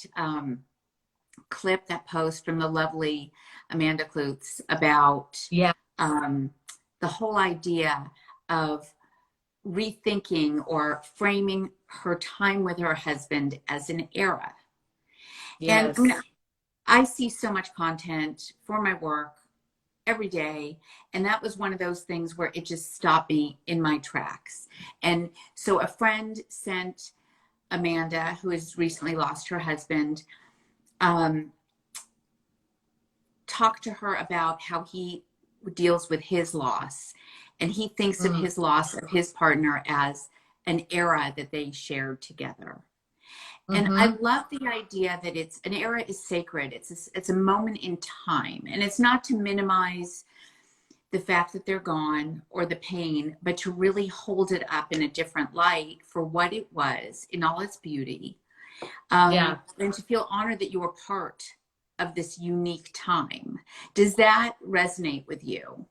clip, that post from the lovely Amanda Klutz about Yeah. um, the whole idea of rethinking or framing her time with her husband as an era. And I mean, Yes. I see so much content for my work every day. And that was one of those things where it just stopped me in my tracks. And so a friend sent Amanda, who has recently lost her husband, um, talked to her about how he deals with his loss. And he thinks of Mm, his loss of his partner as an era that they shared together. And I mm-hmm. love the idea that it's an era is sacred. It's a moment in time, and it's not to minimize the fact that they're gone or the pain, but to really hold it up in a different light for what it was in all its beauty, Yeah. and to feel honored that you were part of this unique time. Does that resonate with you?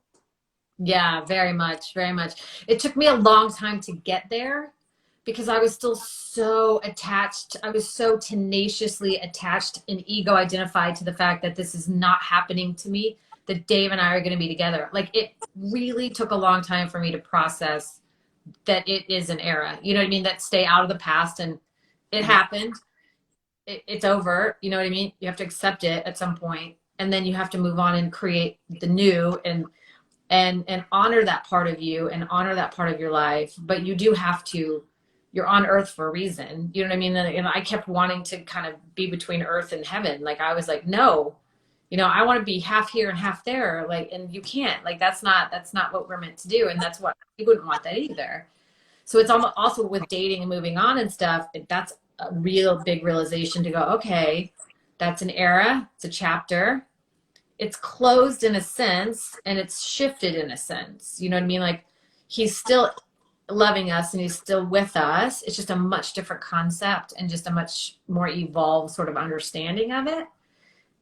Yeah, very much, very much. It took me a long time to get there because I was still so attached. I was so tenaciously attached and ego identified to the fact that this is not happening to me, that Dave and I are going to be together. Like it really took a long time for me to process that it is an era. You know what I mean? That stay out of the past and it Right. happened. It's over. You know what I mean? You have to accept it at some point, and then you have to move on and create the new and honor that part of you and honor that part of your life. But you do have to, you're on earth for a reason. You know what I mean? And I kept wanting to kind of be between earth and heaven. Like I was like, no, you know, I want to be half here and half there. Like, and you can't, like, that's not what we're meant to do. And that's what you wouldn't want that either. So it's almost also with dating and moving on and stuff. That's a real big realization to go, okay, that's an era. It's a chapter. It's closed in a sense and it's shifted in a sense. You know what I mean? Like he's still loving us and he's still with us. It's just a much different concept and just a much more evolved sort of understanding of it.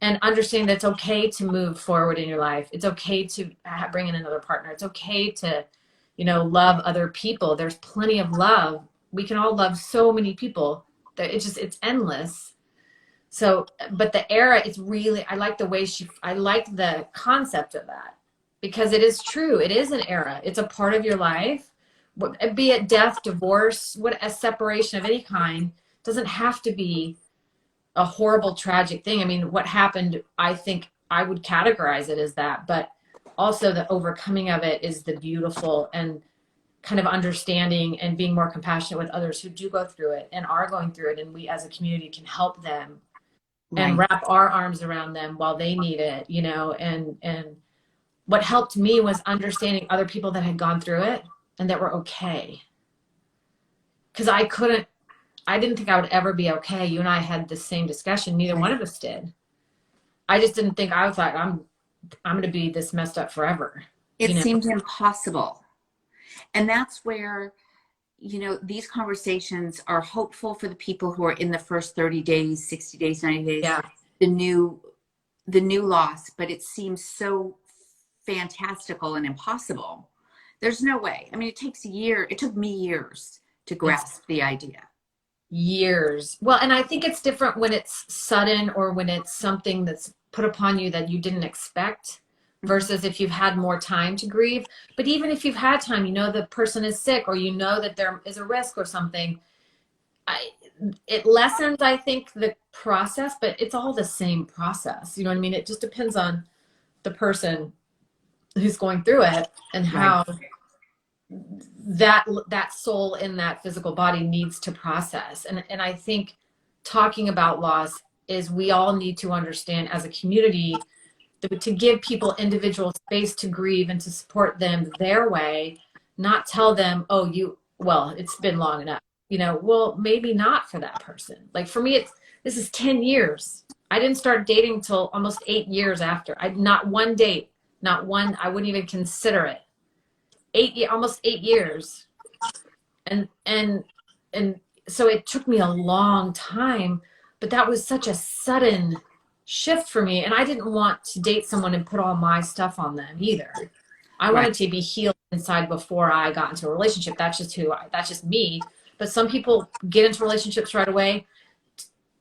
And understanding that it's okay to move forward in your life. It's okay to bring in another partner. It's okay to, you know, love other people. There's plenty of love. We can all love so many people. That it's endless. So, but the era is really, I like the way I like the concept of that because it is true. It is an era. It's a part of your life, be it death, divorce, a separation of any kind doesn't have to be a horrible, tragic thing. I mean, what happened, I think I would categorize it as that, but also the overcoming of it is the beautiful and kind of understanding and being more compassionate with others who do go through it and are going through it. And we as a community can help them and Right. wrap our arms around them while they need it, you know, and what helped me was understanding other people that had gone through it and that were okay. Because I didn't think I would ever be okay. You and I had the same discussion. Neither one Right. of us did. I just didn't think. I was like, I'm going to be this messed up forever, It you know? seemed impossible. And that's where, these conversations are hopeful for the people who are in the first 30 days, 60 days, 90 days, Yeah. the new the new loss, but it seems so fantastical and impossible. There's no way. I mean, it takes a year. It took me years to It's grasp the idea. years. Well, and I think it's different when it's sudden or when it's something that's put upon you that you didn't expect Mhm. versus if you've had more time to grieve. But even if you've had time, you know the person is sick or you know that there is a risk or something, I it lessens, I think, the process, but it's all the same process. You know what I mean? It just depends on the person who's going through it and Right. how that soul in that physical body needs to process. And I think talking about loss is we all need to understand as a community to give people individual space to grieve and to support them their way, not tell them, oh, well, it's been long enough. Well, maybe not for that person. Like for me, this is 10 years. I didn't start dating till almost 8 years after. Not one date, not one, I wouldn't even consider it. Almost 8 years. And so it took me a long time, but that was such a sudden shift for me. And I didn't want to date someone and put all my stuff on them either. I wanted to be healed inside before I got into a relationship. That's just me. But some people get into relationships right away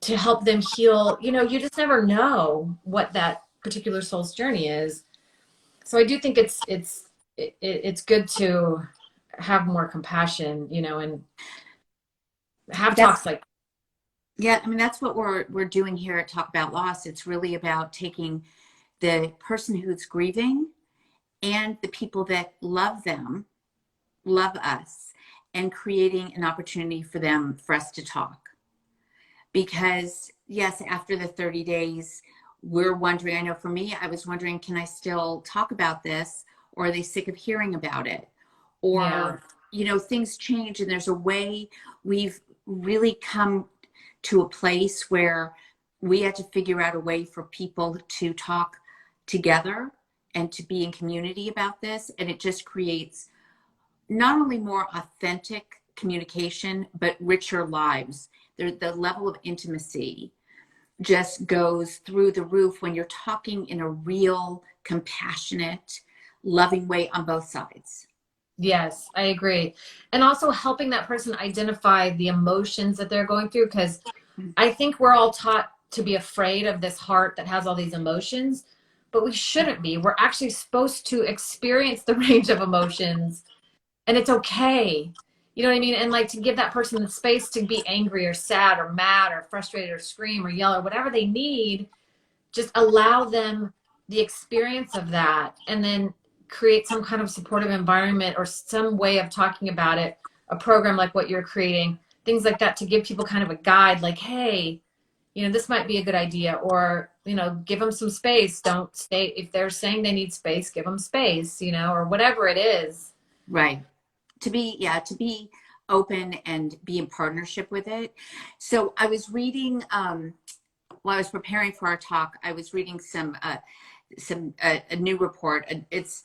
to help them heal. You just never know what that particular soul's journey is. So I do think it's good to have more compassion, and have talks like. Yeah, I mean, that's what we're doing here at Talk About Loss. It's really about taking the person who's grieving and the people that love them, love us, and creating an opportunity for us to talk. Because yes, after the 30 days, we're wondering, I know for me, I was wondering, can I still talk about this? Or are they sick of hearing about it? Or, things change, and there's a way. We've really come to a place where we had to figure out a way for people to talk together and to be in community about this. And it just creates not only more authentic communication, but richer lives. The level of intimacy just goes through the roof when you're talking in a real, compassionate, loving way on both sides. Yes, I agree. And also helping that person identify the emotions that they're going through, because I think we're all taught to be afraid of this heart that has all these emotions, but we shouldn't be. We're actually supposed to experience the range of emotions, and it's okay. You know what I mean? And like to give that person the space to be angry or sad or mad or frustrated or scream or yell or whatever they need, just allow them the experience of that, and then create some kind of supportive environment or some way of talking about it, a program like what you're creating, things like that, to give people kind of a guide, like, hey, this might be a good idea, or, give them some space. Don't stay, if they're saying they need space, give them space, or whatever it is. Right. To be open and be in partnership with it. So I was reading, while I was preparing for our talk, I was reading a new report. It's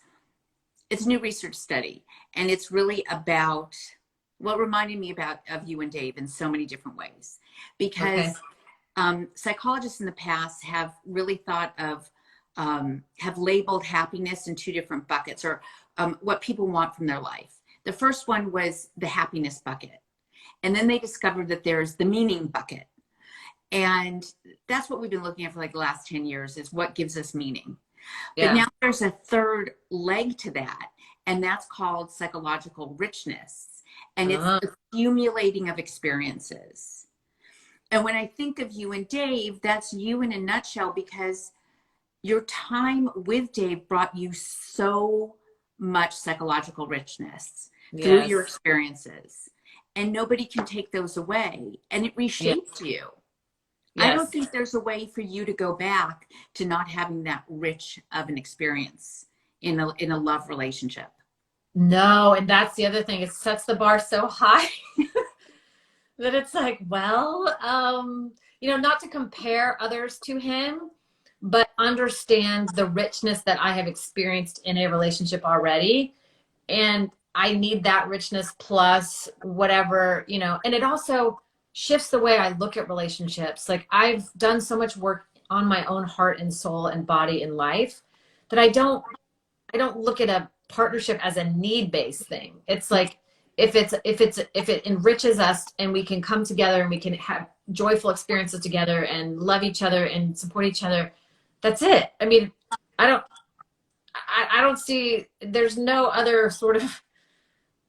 a new research study, and it's really about what reminded me of you and Dave in so many different ways, because psychologists in the past have really thought of, have labeled happiness in two different buckets, or what people want from their life. The first one was the happiness bucket. And then they discovered that there's the meaning bucket. And that's what we've been looking at for like the last 10 years, is what gives us meaning. But now there's a third leg to that, and that's called psychological richness. And it's the accumulating of experiences. And when I think of you and Dave, that's you in a nutshell, because your time with Dave brought you so much psychological richness through your experiences. And nobody can take those away. And it reshaped you. I don't think there's a way for you to go back to not having that rich of an experience in a love relationship. No, and that's the other thing. It sets the bar so high that it's like, well, not to compare others to him, but understand the richness that I have experienced in a relationship already. And I need that richness plus whatever, and it also shifts the way I look at relationships. Like I've done so much work on my own heart and soul and body and life that I don't look at a partnership as a need-based thing. It's like, if it enriches us and we can come together and we can have joyful experiences together and love each other and support each other, that's it. I mean, I don't see, there's no other sort of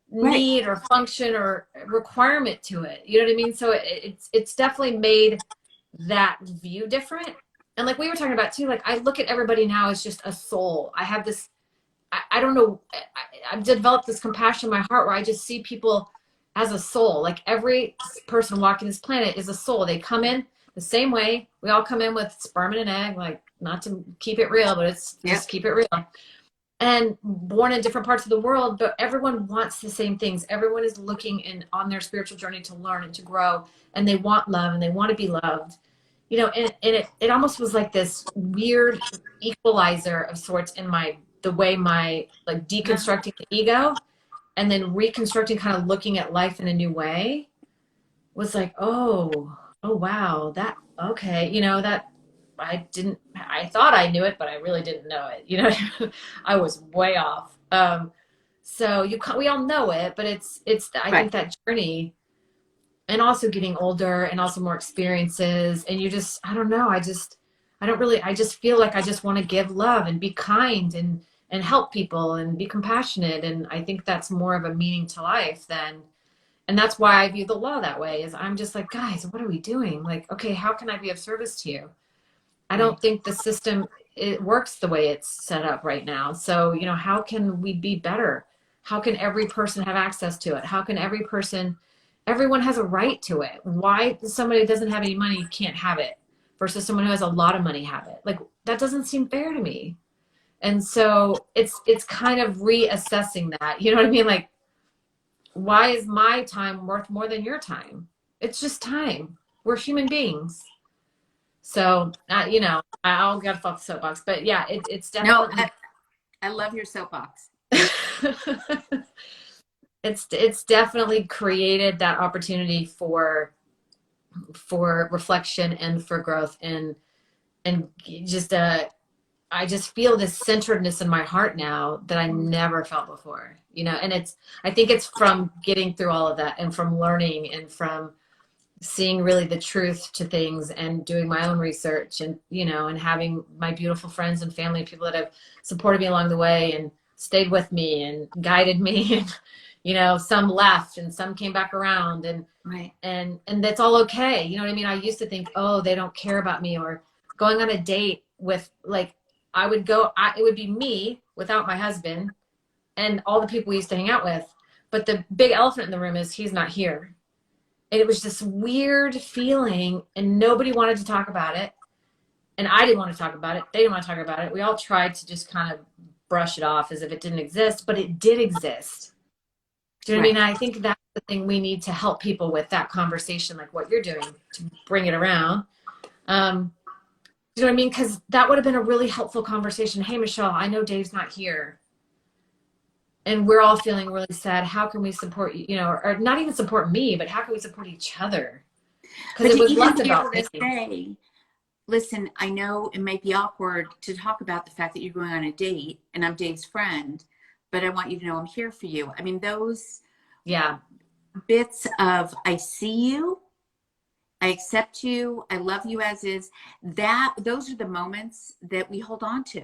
need or function or requirement to it. You know what I mean? So it's definitely made that view different. And like we were talking about too, like I look at everybody now as just a soul. I have this, I don't know, I've developed this compassion in my heart where I just see people as a soul. Like every person walking this planet is a soul. They come in, the same way. We all come in with sperm and an egg, like, not to keep it real, but it's just keep it real. And born in different parts of the world, but everyone wants the same things. Everyone is looking on their spiritual journey to learn and to grow, and they want love and they want to be loved. You know, and it almost was like this weird equalizer of sorts in the way my, like, deconstructing the ego and then reconstructing, kind of looking at life in a new way, was like, oh wow, that, okay, you know, that I thought I knew it, but I really didn't know it, you know. I was way off. So we all know it, but I think that journey, and also getting older and also more experiences, and you just, I don't know, I just feel like I just want to give love and be kind and help people and be compassionate. And I think that's more of a meaning to life and that's why I view the law that way, is I'm just like, guys, what are we doing? Like, okay, how can I be of service to you? I don't think the system, it works the way it's set up right now. So, you know, how can we be better? How can every person have access to it? How can everyone has a right to it? Why somebody who doesn't have any money can't have it versus someone who has a lot of money have it? Like, that doesn't seem fair to me. And so it's kind of reassessing that, you know what I mean? Like, why is my time worth more than your time? It's just time. We're human beings. So, you know, I'll get off the soapbox, but yeah, it's definitely. No, I love your soapbox. It's definitely created that opportunity for reflection and for growth and just I just feel this centeredness in my heart now that I never felt before, you know. And I think it's from getting through all of that and from learning and from seeing really the truth to things and doing my own research and, you know, and having my beautiful friends and family, people that have supported me along the way and stayed with me and guided me. And, you know, some left and some came back around and that's all okay. You know what I mean? I used to think, oh, they don't care about me, or going on a date with, like, it would be me without my husband and all the people we used to hang out with. But the big elephant in the room is he's not here. And it was this weird feeling, and nobody wanted to talk about it. And I didn't want to talk about it. They didn't want to talk about it. We all tried to just kind of brush it off as if it didn't exist, but it did exist. Do you know what I mean? I think that's the thing we need to help people with, that conversation, like what you're doing, to bring it around. Do you know what I mean? Because that would have been a really helpful conversation. Hey, Michelle, I know Dave's not here, and we're all feeling really sad. How can we support you? You know, or not even support me, but how can we support each other? Because it was less about me. Say, listen, I know it might be awkward to talk about the fact that you're going on a date and I'm Dave's friend, but I want you to know I'm here for you. I mean, those bits of, I see you, I accept you, I love you as is, those are the moments that we hold on to.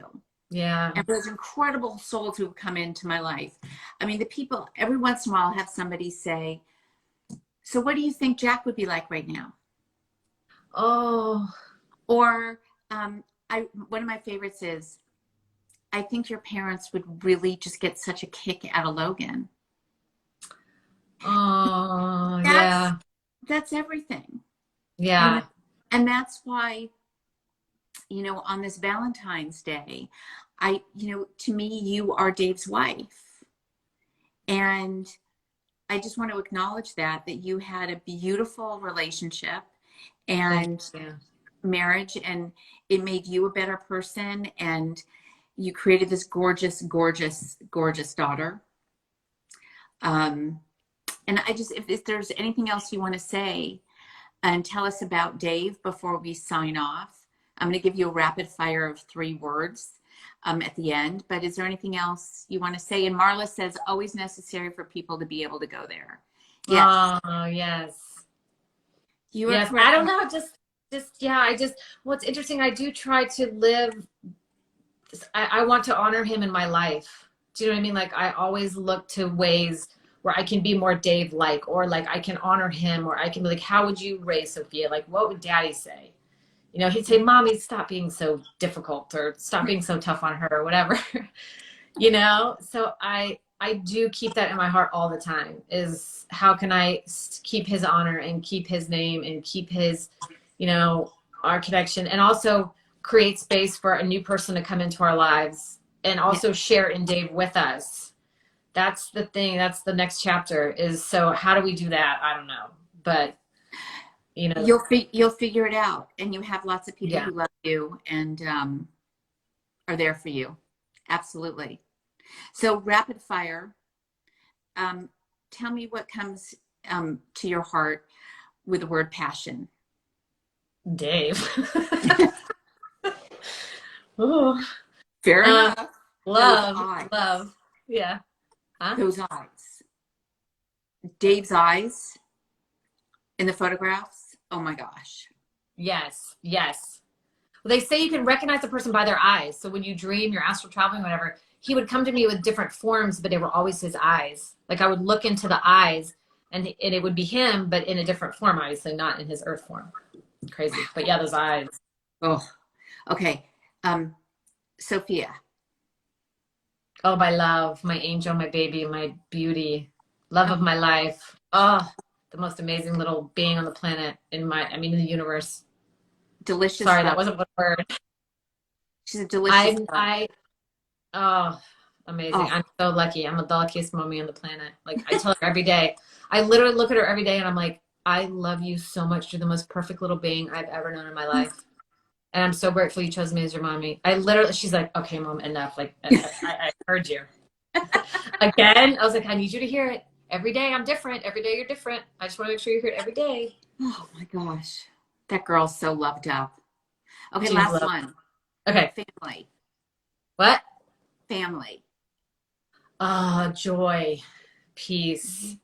Yeah. And those incredible souls who have come into my life. I mean, the people, every once in a while, I'll have somebody say, so what do you think Jack would be like right now? Oh. Or one of my favorites is, I think your parents would really just get such a kick out of Logan. Oh, yeah. That's everything. Yeah. You know? And that's why, you know, on this Valentine's Day, to me, you are Dave's wife. And I just want to acknowledge that you had a beautiful relationship and marriage, and it made you a better person. And you created this gorgeous, gorgeous, gorgeous daughter. And I just, if there's anything else you want to say and tell us about Dave before we sign off, I'm going to give you a rapid fire of 3 words at the end. But is there anything else you want to say? And Marla says, always necessary for people to be able to go there. Yes. Oh, yes. Yes. I don't know. Well, it's interesting. I do try to live. I want to honor him in my life. Do you know what I mean? Like, I always look to ways where I can be more Dave-like, or like I can honor him, or I can be like, how would you raise Sophia? Like, what would Daddy say? You know, he'd say, Mommy, stop being so difficult, or stop being so tough on her, or whatever. You know? So I do keep that in my heart all the time, is how can I keep his honor and keep his name and keep his, you know, our connection, and also create space for a new person to come into our lives and also share in Dave with us. That's the thing. That's the next chapter is, so how do we do that? I don't know, but you know, you'll figure it out, and you have lots of people yeah. who love you and are there for you. Absolutely. So rapid fire, tell me what comes to your heart with the word passion. Dave. Ooh. Fair enough. Love. Yeah. Huh? Those eyes. Dave's eyes in the photographs. Oh my gosh. Yes. Well, they say you can recognize a person by their eyes. So when you dream, you're astral traveling, whatever, he would come to me with different forms, but they were always his eyes. Like I would look into the eyes and it would be him, but in a different form, obviously not in his earth form. Crazy. But yeah, those eyes. Oh, okay. Sophia. Oh, my love, my angel, my baby, my beauty, love of my life. Oh, the most amazing little being on the planet in the universe. Delicious. Sorry, that wasn't one word. She's a delicious. Oh, amazing. I'm so lucky. I'm the luckiest mommy on the planet. Like I tell her every day, I literally look at her every day and I'm like, I love you so much. You're the most perfect little being I've ever known in my life. And I'm so grateful you chose me as your mommy. She's like, okay, Mom, enough. Like, I heard you. Again, I was like, I need you to hear it. Every day I'm different. Every day you're different. I just want to make sure you hear it every day. Oh my gosh. That girl's so loved up. Okay, She's last one. Okay. Family. What? Family. Oh, joy, peace,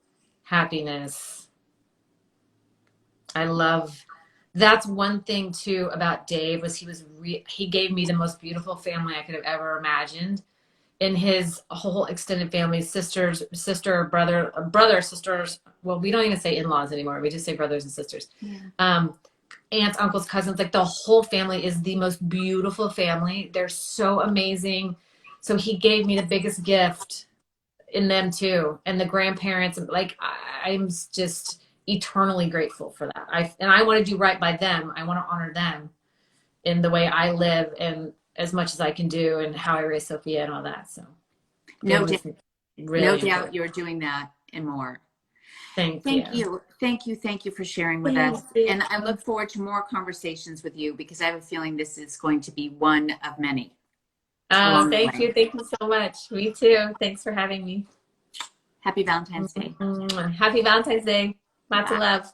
happiness. That's one thing too about Dave was he gave me the most beautiful family I could have ever imagined. In his whole extended family, sisters, sisters. Well, we don't even say in-laws anymore. We just say brothers and sisters. Yeah. Aunts, uncles, cousins, like the whole family is the most beautiful family. They're so amazing. So he gave me the biggest gift in them too. And the grandparents, like I'm just eternally grateful for that. I want to do right by them. I want to honor them in the way I live and as much as I can do and how I raise Sophia and all that. So no doubt you're doing that and more. Thank you for sharing with us. And I look forward to more conversations with you because I have a feeling this is going to be one of many. Thank you so much. Me too. Thanks for having me. Happy Valentine's Day. Happy Valentine's Day. Lots of love.